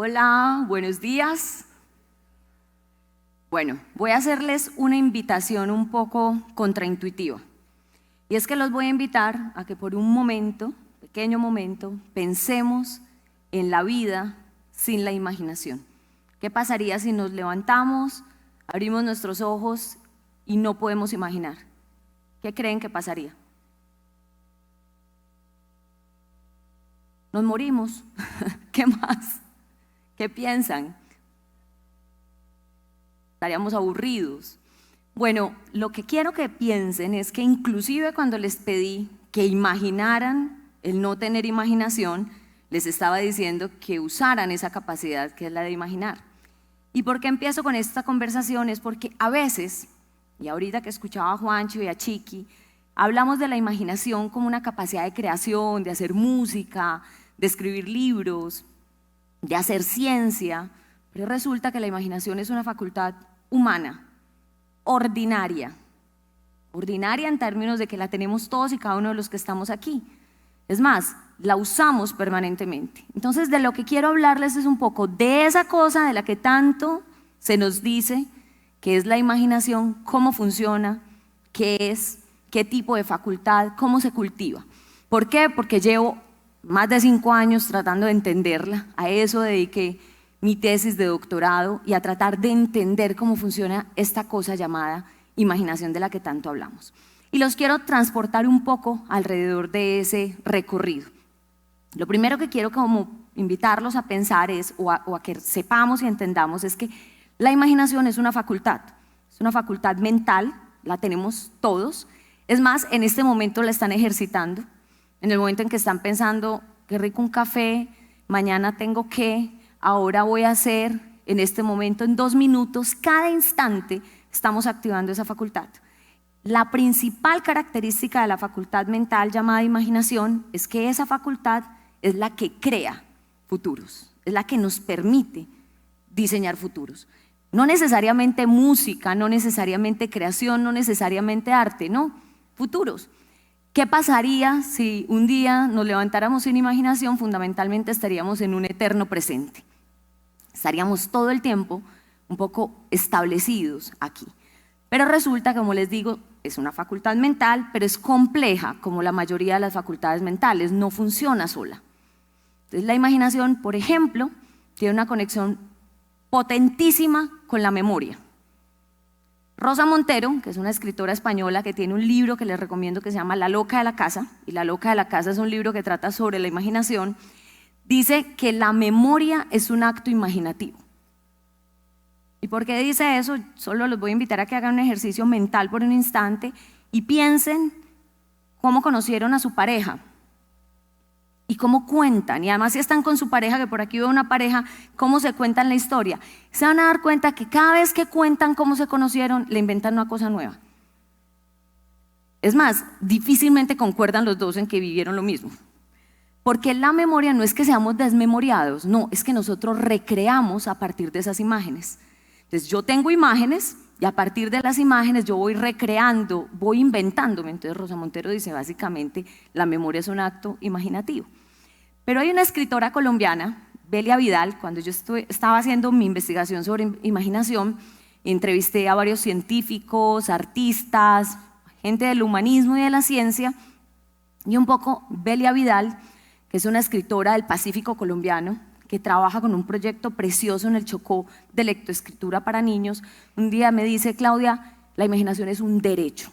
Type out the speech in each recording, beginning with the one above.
Hola, buenos días. Bueno, voy a hacerles una invitación un poco contraintuitiva. Y es que los voy a invitar a que por un momento, pequeño momento, pensemos en la vida sin la imaginación. ¿Qué pasaría si nos levantamos, abrimos nuestros ojos y no podemos imaginar? ¿Qué creen que pasaría? Nos morimos. ¿Qué más? ¿Qué piensan? Estaríamos aburridos. Bueno, lo que quiero que piensen es que inclusive cuando les pedí que imaginaran el no tener imaginación, les estaba diciendo que usaran esa capacidad que es la de imaginar. ¿Y por qué empiezo con esta conversación? Es porque a veces, y ahorita que escuchaba a Juancho y a Chiqui, hablamos de la imaginación como una capacidad de creación, de hacer música, de escribir libros, de hacer ciencia, pero resulta que la imaginación es una facultad humana, ordinaria en términos de que la tenemos todos y cada uno de los que estamos aquí. Es más, la usamos permanentemente. Entonces, de lo que quiero hablarles es un poco de esa cosa de la que tanto se nos dice que es la imaginación, cómo funciona, qué es, qué tipo de facultad, cómo se cultiva. ¿Por qué? Porque llevo más de 5 años tratando de entenderla. A eso dediqué mi tesis de doctorado y a tratar de entender cómo funciona esta cosa llamada imaginación de la que tanto hablamos. Y los quiero transportar un poco alrededor de ese recorrido. Lo primero que quiero como invitarlos a pensar es, o a que sepamos y entendamos, es que la imaginación es una facultad mental, la tenemos todos. Es más, en este momento la están ejercitando. En el momento en que están pensando, qué rico un café, mañana tengo que, ahora voy a hacer, en este momento, en 2 minutos, cada instante estamos activando esa facultad. La principal característica de la facultad mental llamada imaginación es que esa facultad es la que crea futuros, es la que nos permite diseñar futuros. No necesariamente música, no necesariamente creación, no necesariamente arte, no, futuros. ¿Qué pasaría si un día nos levantáramos sin imaginación? Fundamentalmente estaríamos en un eterno presente. Estaríamos todo el tiempo un poco establecidos aquí. Pero resulta, como les digo, es una facultad mental, pero es compleja, como la mayoría de las facultades mentales, no funciona sola. Entonces, la imaginación, por ejemplo, tiene una conexión potentísima con la memoria. Rosa Montero, que es una escritora española que tiene un libro que les recomiendo que se llama La loca de la casa, y La loca de la casa es un libro que trata sobre la imaginación, dice que la memoria es un acto imaginativo. ¿Y por qué dice eso? Solo los voy a invitar a que hagan un ejercicio mental por un instante y piensen cómo conocieron a su pareja y cómo cuentan, y además si están con su pareja, que por aquí veo una pareja, cómo se cuentan la historia. Se van a dar cuenta que cada vez que cuentan cómo se conocieron, le inventan una cosa nueva. Es más, difícilmente concuerdan los dos en que vivieron lo mismo. Porque la memoria no es que seamos desmemoriados, no, es que nosotros recreamos a partir de esas imágenes. Entonces yo tengo imágenes y a partir de las imágenes yo voy recreando, voy inventándome. Entonces Rosa Montero dice básicamente la memoria es un acto imaginativo. Pero hay una escritora colombiana, Belia Vidal, cuando yo estaba haciendo mi investigación sobre imaginación, entrevisté a varios científicos, artistas, gente del humanismo y de la ciencia, y un poco Belia Vidal, que es una escritora del Pacífico colombiano, que trabaja con un proyecto precioso en el Chocó de lectoescritura para niños, un día me dice, Claudia, la imaginación es un derecho.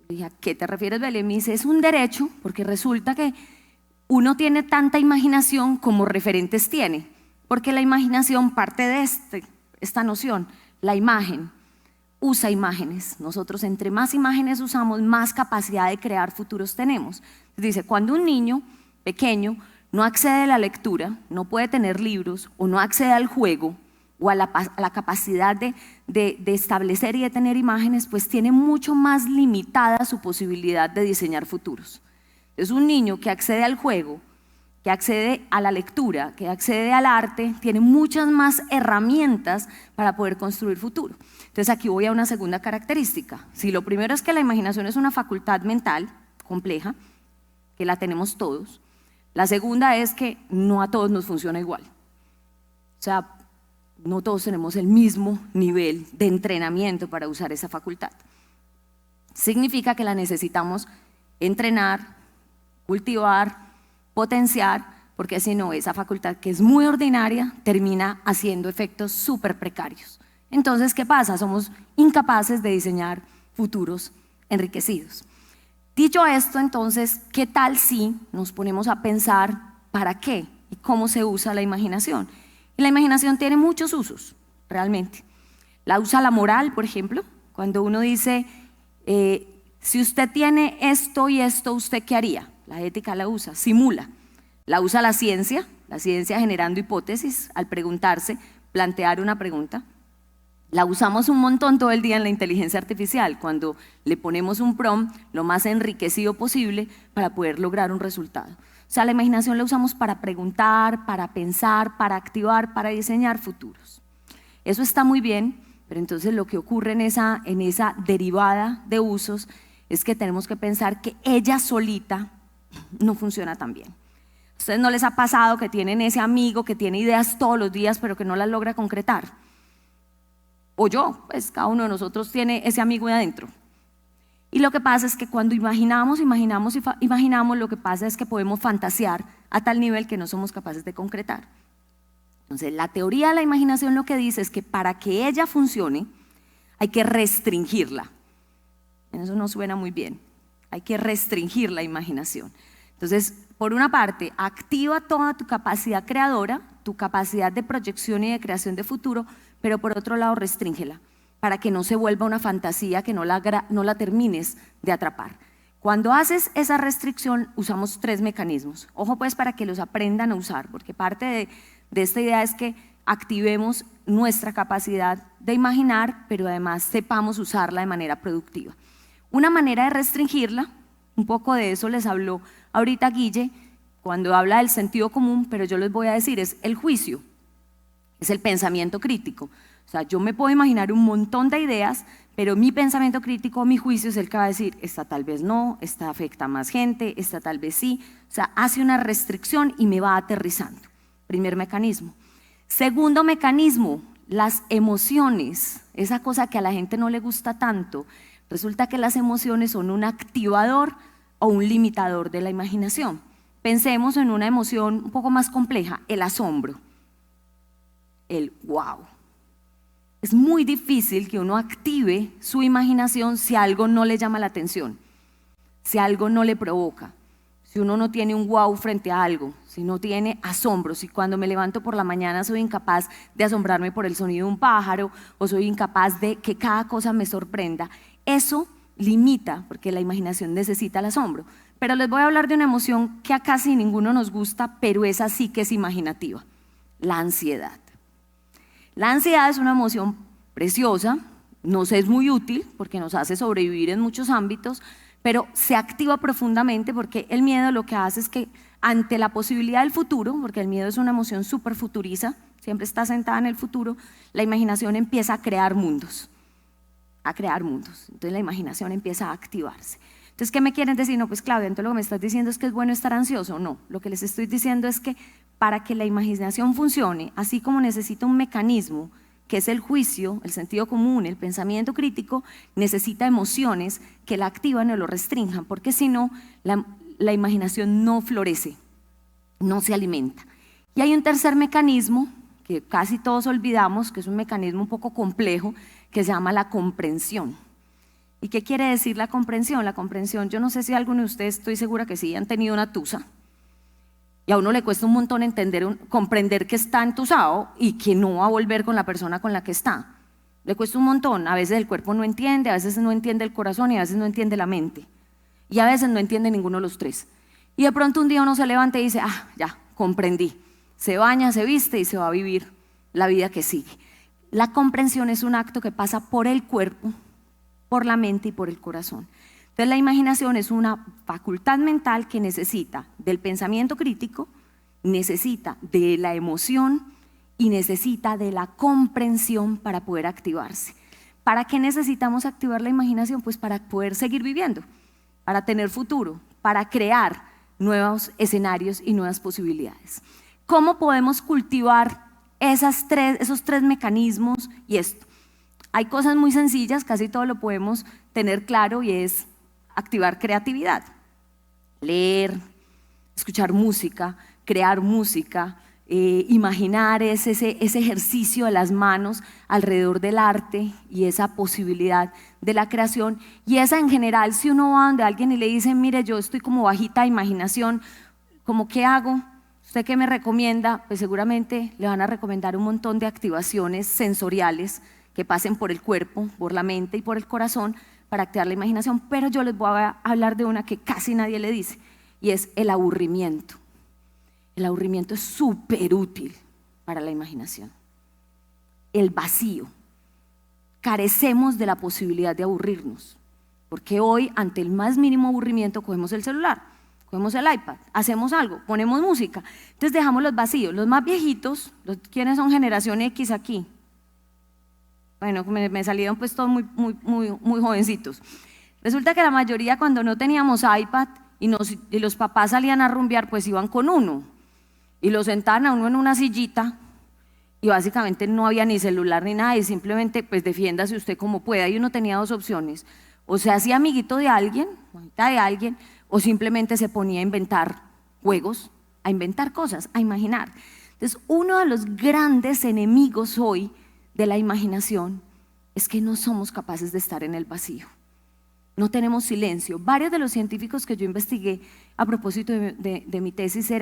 Yo dije, ¿a qué te refieres, Belia? Y me dice, es un derecho porque resulta que uno tiene tanta imaginación como referentes tiene, porque la imaginación parte de esta noción, la imagen, usa imágenes. Nosotros entre más imágenes usamos, más capacidad de crear futuros tenemos. Dice, cuando un niño pequeño no accede a la lectura, no puede tener libros o no accede al juego o a la capacidad de establecer y de tener imágenes, pues tiene mucho más limitada su posibilidad de diseñar futuros. Es un niño que accede al juego, que accede a la lectura, que accede al arte, tiene muchas más herramientas para poder construir futuro. Entonces aquí voy a una segunda característica. Si lo primero es que la imaginación es una facultad mental compleja, que la tenemos todos, la segunda es que no a todos nos funciona igual. O sea, no todos tenemos el mismo nivel de entrenamiento para usar esa facultad. Significa que la necesitamos entrenar, cultivar, potenciar, porque si no, esa facultad que es muy ordinaria termina haciendo efectos súper precarios. Entonces, ¿qué pasa? Somos incapaces de diseñar futuros enriquecidos. Dicho esto, entonces, ¿qué tal si nos ponemos a pensar para qué y cómo se usa la imaginación? Y la imaginación tiene muchos usos, realmente. La usa la moral, por ejemplo, cuando uno dice, si usted tiene esto y esto, ¿usted qué haría? La ética la usa, simula. La usa la ciencia generando hipótesis al preguntarse, plantear una pregunta. La usamos un montón todo el día en la inteligencia artificial, cuando le ponemos un prompt lo más enriquecido posible para poder lograr un resultado. O sea, la imaginación la usamos para preguntar, para pensar, para activar, para diseñar futuros. Eso está muy bien, pero entonces lo que ocurre en esa derivada de usos es que tenemos que pensar que ella solita no funciona tan bien. ¿A ustedes no les ha pasado que tienen ese amigo que tiene ideas todos los días pero que no las logra concretar? O yo, pues cada uno de nosotros tiene ese amigo de adentro. Y lo que pasa es que cuando imaginamos, lo que pasa es que podemos fantasear a tal nivel que no somos capaces de concretar. Entonces, la teoría de la imaginación lo que dice es que para que ella funcione, hay que restringirla. Eso no suena muy bien. Hay que restringir la imaginación. Entonces, por una parte, activa toda tu capacidad creadora, tu capacidad de proyección y de creación de futuro, pero por otro lado, restríngela, para que no se vuelva una fantasía que no la termines de atrapar. Cuando haces esa restricción, usamos 3 mecanismos. Ojo pues para que los aprendan a usar, porque parte de esta idea es que activemos nuestra capacidad de imaginar, pero además sepamos usarla de manera productiva. Una manera de restringirla, un poco de eso les habló ahorita Guille, cuando habla del sentido común, pero yo les voy a decir, es el juicio, es el pensamiento crítico. O sea, yo me puedo imaginar un montón de ideas, pero mi pensamiento crítico, mi juicio es el que va a decir, esta tal vez no, esta afecta a más gente, esta tal vez sí. O sea, hace una restricción y me va aterrizando. Primer mecanismo. Segundo mecanismo, las emociones, esa cosa que a la gente no le gusta tanto. Resulta que las emociones son un activador o un limitador de la imaginación. Pensemos en una emoción un poco más compleja, el asombro, el wow. Es muy difícil que uno active su imaginación si algo no le llama la atención, si algo no le provoca, si uno no tiene un wow frente a algo, si no tiene asombro, si cuando me levanto por la mañana soy incapaz de asombrarme por el sonido de un pájaro o soy incapaz de que cada cosa me sorprenda. Eso limita, porque la imaginación necesita el asombro. Pero les voy a hablar de una emoción que a casi ninguno nos gusta, pero esa sí que es imaginativa, la ansiedad. La ansiedad es una emoción preciosa, nos es muy útil porque nos hace sobrevivir en muchos ámbitos, pero se activa profundamente porque el miedo lo que hace es que ante la posibilidad del futuro, porque el miedo es una emoción súper futuriza, siempre está sentada en el futuro, la imaginación empieza a crear mundos. Entonces la imaginación empieza a activarse. Entonces, ¿qué me quieren decir? No, pues Claudia, entonces lo que me estás diciendo es que es bueno estar ansioso. No, lo que les estoy diciendo es que para que la imaginación funcione, así como necesita un mecanismo, que es el juicio, el sentido común, el pensamiento crítico, necesita emociones que la activan o lo restrinjan, porque si no, la imaginación no florece, no se alimenta. Y hay un tercer mecanismo que casi todos olvidamos, que es un mecanismo un poco complejo, que se llama la comprensión. ¿Y qué quiere decir la comprensión? La comprensión, yo no sé si alguno de ustedes, estoy segura que sí, han tenido una tusa. Y a uno le cuesta un montón comprender que está entusado y que no va a volver con la persona con la que está. Le cuesta un montón. A veces el cuerpo no entiende, a veces no entiende el corazón y a veces no entiende la mente. Y a veces no entiende ninguno de los 3. Y de pronto un día uno se levanta y dice, ya, comprendí. Se baña, se viste y se va a vivir la vida que sigue. La comprensión es un acto que pasa por el cuerpo, por la mente y por el corazón. Entonces la imaginación es una facultad mental que necesita del pensamiento crítico, necesita de la emoción y necesita de la comprensión para poder activarse. ¿Para qué necesitamos activar la imaginación? Pues para poder seguir viviendo, para tener futuro, para crear nuevos escenarios y nuevas posibilidades. ¿Cómo podemos cultivar esos tres mecanismos y esto. Hay cosas muy sencillas, casi todo lo podemos tener claro y es activar creatividad, leer, escuchar música, crear música, imaginar ese ejercicio de las manos alrededor del arte y esa posibilidad de la creación. Y esa en general, si uno va donde alguien y le dice, mire, yo estoy como bajita de imaginación, ¿cómo qué hago? ¿Usted qué me recomienda? Pues seguramente le van a recomendar un montón de activaciones sensoriales que pasen por el cuerpo, por la mente y por el corazón para activar la imaginación, pero yo les voy a hablar de una que casi nadie le dice y es el aburrimiento. El aburrimiento es súper útil para la imaginación. El vacío. Carecemos de la posibilidad de aburrirnos, porque hoy ante el más mínimo aburrimiento cogemos el celular, cogemos el iPad, hacemos algo, ponemos música, entonces dejamos los vacíos. Los más viejitos, ¿quiénes son generación X aquí? Bueno, me salieron pues todos muy jovencitos. Resulta que la mayoría cuando no teníamos iPad y los papás salían a rumbear, pues iban con uno y lo sentaban a uno en una sillita y básicamente no había ni celular ni nada y simplemente pues defiéndase usted como pueda. Y uno tenía dos opciones, o se hacía amiguito de alguien o simplemente se ponía a inventar juegos, a inventar cosas, a imaginar. Entonces uno de los grandes enemigos hoy de la imaginación es que no somos capaces de estar en el vacío. No tenemos silencio. Varios de los científicos que yo investigué a propósito de mi tesis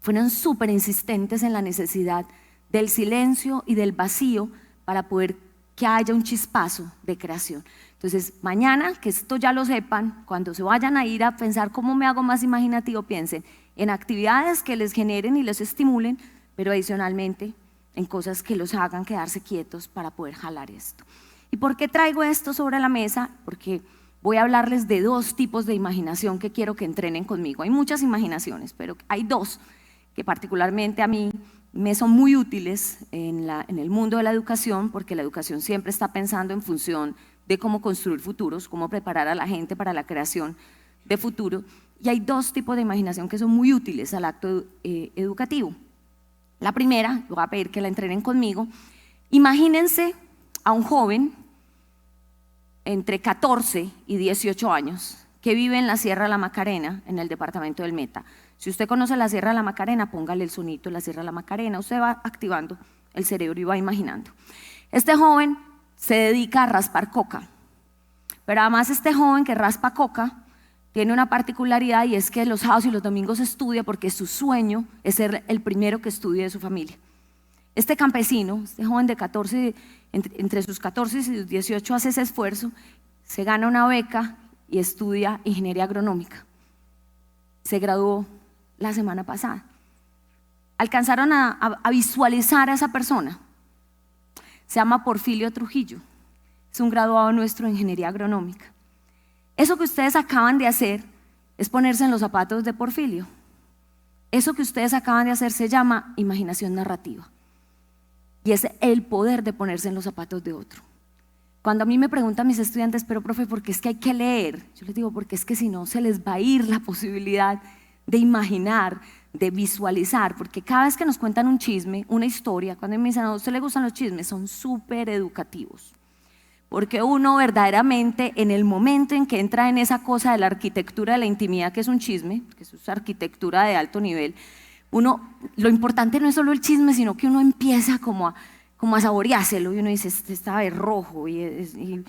fueron súper insistentes en la necesidad del silencio y del vacío para poder que haya un chispazo de creación. Entonces, mañana, que esto ya lo sepan, cuando se vayan a ir a pensar cómo me hago más imaginativo, piensen en actividades que les generen y les estimulen, pero adicionalmente en cosas que los hagan quedarse quietos para poder jalar esto. ¿Y por qué traigo esto sobre la mesa? Porque voy a hablarles de dos tipos de imaginación que quiero que entrenen conmigo. Hay muchas imaginaciones, pero hay dos que particularmente a mí me son muy útiles en el mundo de la educación, porque la educación siempre está pensando en función de cómo construir futuros, cómo preparar a la gente para la creación de futuro. Y hay dos tipos de imaginación que son muy útiles al acto educativo. La primera, voy a pedir que la entrenen conmigo. Imagínense a un joven entre 14 y 18 años que vive en la Sierra de la Macarena, en el departamento del Meta. Si usted conoce la Sierra de la Macarena, póngale el sonito de la Sierra de la Macarena, usted va activando el cerebro y va imaginando. Este joven se dedica a raspar coca, pero además este joven que raspa coca tiene una particularidad y es que los sábados y los domingos estudia porque su sueño es ser el primero que estudie de su familia. Este campesino, este joven de 14, entre sus 14 y sus 18 hace ese esfuerzo, se gana una beca y estudia ingeniería agronómica. Se graduó la semana pasada. Alcanzaron a visualizar a esa persona. Se llama Porfirio Trujillo. Es un graduado nuestro de ingeniería agronómica. Eso que ustedes acaban de hacer es ponerse en los zapatos de Porfirio. Eso que ustedes acaban de hacer se llama imaginación narrativa. Y es el poder de ponerse en los zapatos de otro. Cuando a mí me preguntan mis estudiantes, pero profe, ¿por qué es que hay que leer? Yo les digo, porque es que si no se les va a ir la posibilidad de imaginar, de visualizar, porque cada vez que nos cuentan un chisme, una historia, cuando me dicen, ¿a usted le gustan los chismes? Son súper educativos. Porque uno verdaderamente en el momento en que entra en esa cosa de la arquitectura de la intimidad, que es un chisme, que es arquitectura de alto nivel, lo importante no es solo el chisme, sino que uno empieza como a saboreárselo y uno dice, este está de rojo y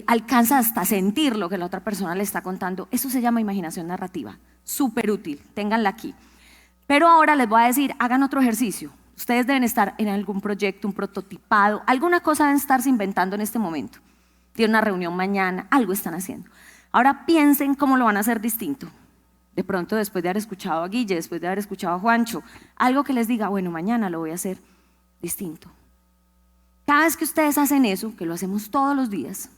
alcanza hasta sentir lo que la otra persona le está contando. Eso se llama imaginación narrativa, súper útil, ténganla aquí. Pero ahora les voy a decir, hagan otro ejercicio. Ustedes deben estar en algún proyecto, un prototipado, alguna cosa deben estarse inventando en este momento. Tienen una reunión mañana, algo están haciendo. Ahora piensen cómo lo van a hacer distinto. De pronto, después de haber escuchado a Guille, después de haber escuchado a Juancho, algo que les diga, bueno, mañana lo voy a hacer distinto. Cada vez que ustedes hacen eso, que lo hacemos todos los días,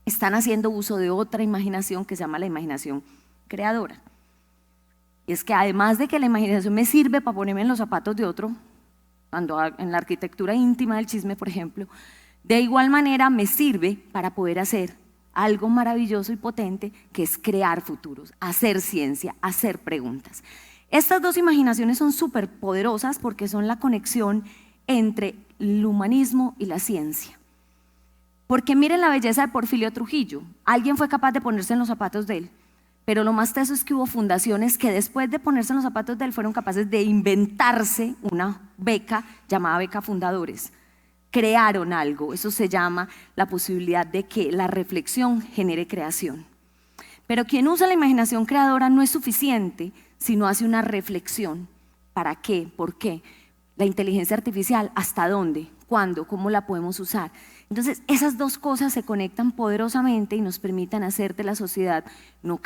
están haciendo uso de otra imaginación que se llama la imaginación creadora. Y es que además de que la imaginación me sirve para ponerme en los zapatos de otro, cuando en la arquitectura íntima del chisme, por ejemplo, de igual manera me sirve para poder hacer algo maravilloso y potente que es crear futuros, hacer ciencia, hacer preguntas. Estas dos imaginaciones son súper poderosas porque son la conexión entre el humanismo y la ciencia. Porque miren la belleza de Porfirio Trujillo. Alguien fue capaz de ponerse en los zapatos de él, pero lo más teso es que hubo fundaciones que después de ponerse en los zapatos de él fueron capaces de inventarse una beca llamada Beca Fundadores. Crearon algo, eso se llama la posibilidad de que la reflexión genere creación. Pero quien usa la imaginación creadora no es suficiente si no hace una reflexión. ¿Para qué? ¿Por qué? La inteligencia artificial, ¿hasta dónde? ¿Cuándo? ¿Cómo la podemos usar? Entonces, esas dos cosas se conectan poderosamente y nos permiten hacer de la sociedad no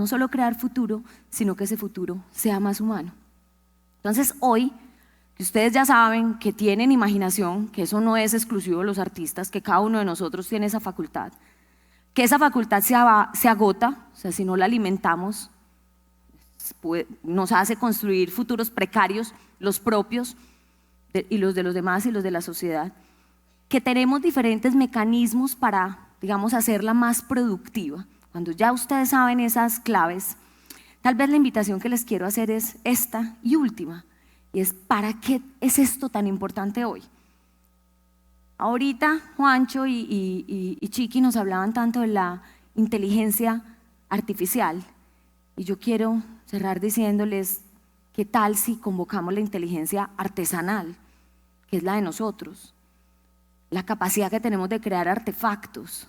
solo crear futuro, sino que ese futuro sea más humano. Entonces, hoy, que ustedes ya saben que tienen imaginación, que eso no es exclusivo de los artistas, que cada uno de nosotros tiene esa facultad, que esa facultad se agota, o sea, si no la alimentamos, nos hace construir futuros precarios, los propios y los de los demás y los de la sociedad, que tenemos diferentes mecanismos para, digamos, hacerla más productiva. Cuando ya ustedes saben esas claves, tal vez la invitación que les quiero hacer es esta y última, y es ¿para qué es esto tan importante hoy? Ahorita Juancho y Chiqui nos hablaban tanto de la inteligencia artificial, y yo quiero cerrar diciéndoles qué tal si convocamos la inteligencia artesanal, que es la de nosotros, la capacidad que tenemos de crear artefactos,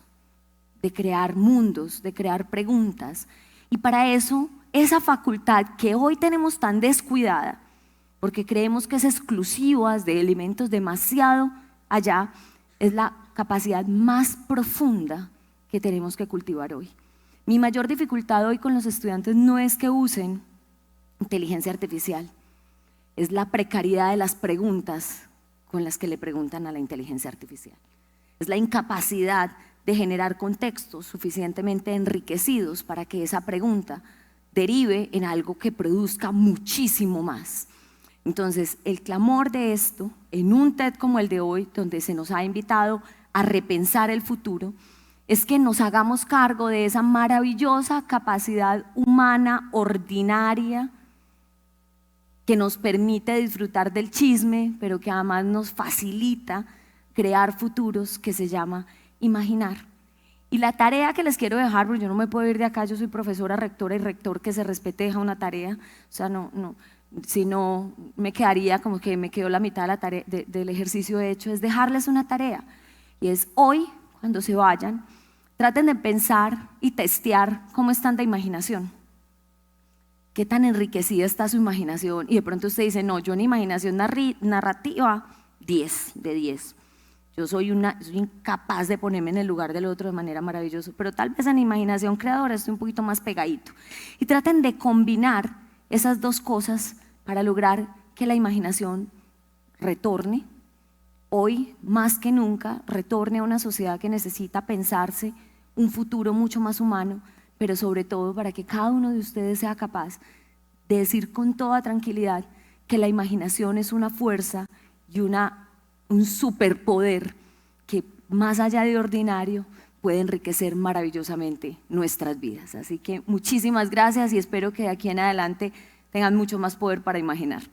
de crear mundos, de crear preguntas. Y para eso, esa facultad que hoy tenemos tan descuidada, porque creemos que es exclusiva de elementos demasiado allá, es la capacidad más profunda que tenemos que cultivar hoy. Mi mayor dificultad hoy con los estudiantes no es que usen inteligencia artificial, es la precariedad de las preguntas con las que le preguntan a la inteligencia artificial. Es la incapacidad de generar contextos suficientemente enriquecidos para que esa pregunta derive en algo que produzca muchísimo más. Entonces, el clamor de esto, en un TED como el de hoy, donde se nos ha invitado a repensar el futuro, es que nos hagamos cargo de esa maravillosa capacidad humana, ordinaria, que nos permite disfrutar del chisme, pero que además nos facilita crear futuros, que se llama imaginar. Y la tarea que les quiero dejar, porque yo no me puedo ir de acá, yo soy profesora, rectora y rector, que se respete deja una tarea, o sea, si no me quedaría como que me quedó la mitad de la tarea, del ejercicio hecho, es dejarles una tarea, y es hoy, cuando se vayan, traten de pensar y testear cómo están de imaginación. ¿Qué tan enriquecida está su imaginación? Y de pronto usted dice, no, yo en imaginación narrativa, 10 de 10. Yo soy incapaz de ponerme en el lugar del otro de manera maravillosa, pero tal vez en imaginación creadora estoy un poquito más pegadito. Y traten de combinar esas dos cosas para lograr que la imaginación retorne, hoy más que nunca, retorne a una sociedad que necesita pensarse un futuro mucho más humano, pero sobre todo para que cada uno de ustedes sea capaz de decir con toda tranquilidad que la imaginación es una fuerza y un superpoder que más allá de ordinario puede enriquecer maravillosamente nuestras vidas. Así que muchísimas gracias y espero que de aquí en adelante tengan mucho más poder para imaginar.